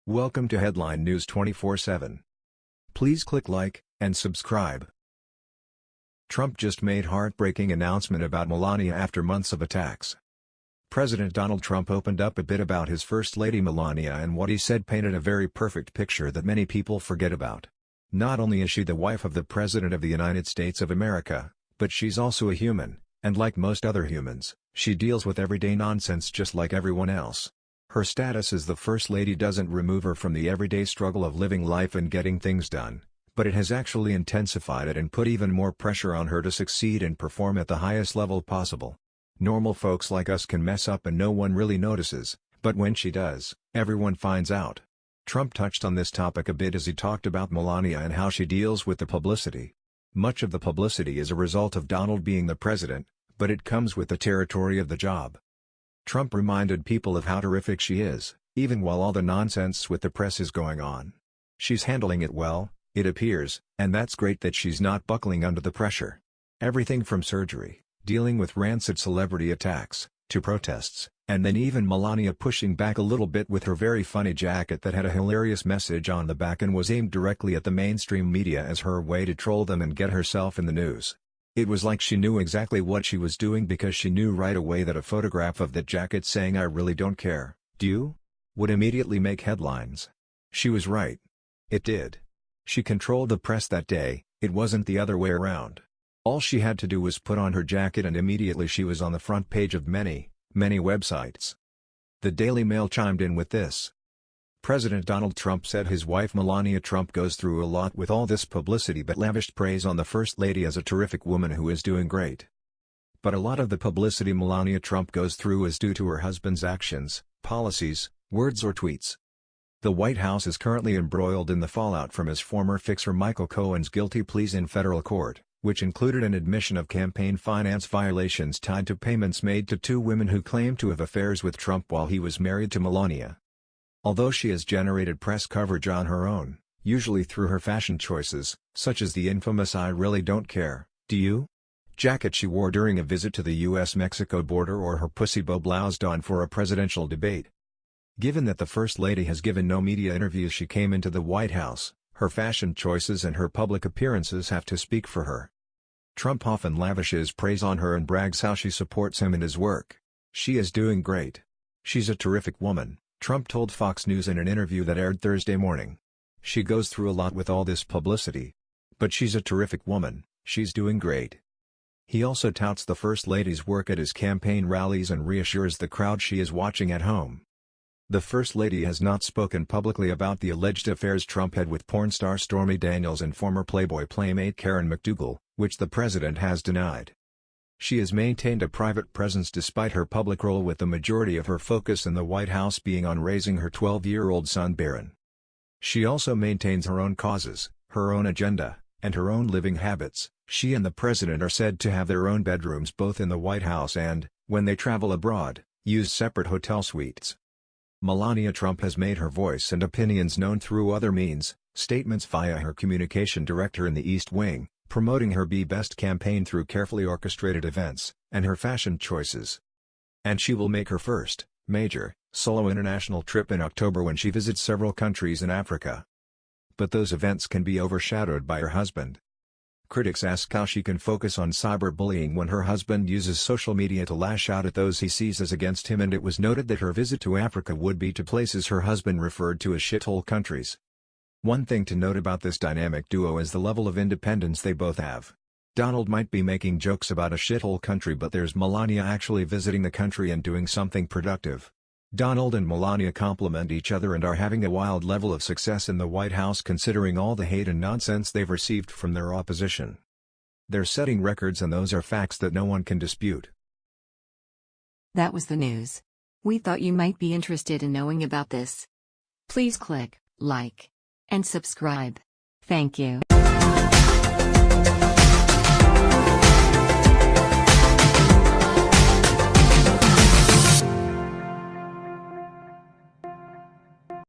Welcome to Headline News 24/7. Please click like and subscribe. Trump just made heartbreaking announcement about Melania after months of attacks. President Donald Trump opened up a bit about his First Lady Melania, and what he said painted a very perfect picture that many people forget about. Not only is she the wife of the President of the United States of America, but she's also a human, and like most other humans, she deals with everyday nonsense just like everyone else. Her status as the First Lady doesn't remove her from the everyday struggle of living life and getting things done, but it has actually intensified it and put even more pressure on her to succeed and perform at the highest level possible. Normal folks like us can mess up and no one really notices, but when she does, everyone finds out. Trump touched on this topic a bit as he talked about Melania and how she deals with the publicity. Much of the publicity is a result of Donald being the president, but it comes with the territory of the job. Trump reminded people of how terrific she is, even while all the nonsense with the press is going on. She's handling it well, it appears, and that's great that she's not buckling under the pressure. Everything from surgery, dealing with rancid celebrity attacks, to protests, and then even Melania pushing back a little bit with her very funny jacket that had a hilarious message on the back and was aimed directly at the mainstream media as her way to troll them and get herself in the news. It was like she knew exactly what she was doing because she knew right away that a photograph of that jacket saying "I really don't care, do you?" would immediately make headlines. She was right. It did. She controlled the press that day, it wasn't the other way around. All she had to do was put on her jacket and immediately she was on the front page of many, many websites. The Daily Mail chimed in with this. President Donald Trump said his wife Melania Trump goes through a lot with all this publicity but lavished praise on the First Lady as a terrific woman who is doing great. But a lot of the publicity Melania Trump goes through is due to her husband's actions, policies, words or tweets. The White House is currently embroiled in the fallout from his former fixer Michael Cohen's guilty pleas in federal court, which included an admission of campaign finance violations tied to payments made to two women who claimed to have affairs with Trump while he was married to Melania. Although she has generated press coverage on her own, usually through her fashion choices, such as the infamous "I really don't care, do you?" jacket she wore during a visit to the US-Mexico border or her pussy bow blouse donned for a presidential debate. Given that the First Lady has given no media interviews she came into the White House, her fashion choices and her public appearances have to speak for her. Trump often lavishes praise on her and brags how she supports him in his work. She is doing great. She's a terrific woman, Trump told Fox News in an interview that aired Thursday morning. She goes through a lot with all this publicity. But she's a terrific woman, she's doing great. He also touts the First Lady's work at his campaign rallies and reassures the crowd she is watching at home. The First Lady has not spoken publicly about the alleged affairs Trump had with porn star Stormy Daniels and former Playboy playmate Karen McDougal, which the president has denied. She has maintained a private presence despite her public role, with the majority of her focus in the White House being on raising her 12-year-old son Barron. She also maintains her own causes, her own agenda, and her own living habits. She and the president are said to have their own bedrooms both in the White House and, when they travel abroad, use separate hotel suites. Melania Trump has made her voice and opinions known through other means, statements via her communication director in the East Wing, promoting her Be Best campaign through carefully orchestrated events, and her fashion choices. And she will make her first, major, solo international trip in October when she visits several countries in Africa. But those events can be overshadowed by her husband. Critics ask how she can focus on cyberbullying when her husband uses social media to lash out at those he sees as against him, and it was noted that her visit to Africa would be to places her husband referred to as shithole countries. One thing to note about this dynamic duo is the level of independence they both have. Donald might be making jokes about a shithole country, but there's Melania actually visiting the country and doing something productive. Donald and Melania complement each other and are having a wild level of success in the White House considering all the hate and nonsense they've received from their opposition. They're setting records, and those are facts that no one can dispute. That was the news. We thought you might be interested in knowing about this. Please click like and subscribe. Thank you.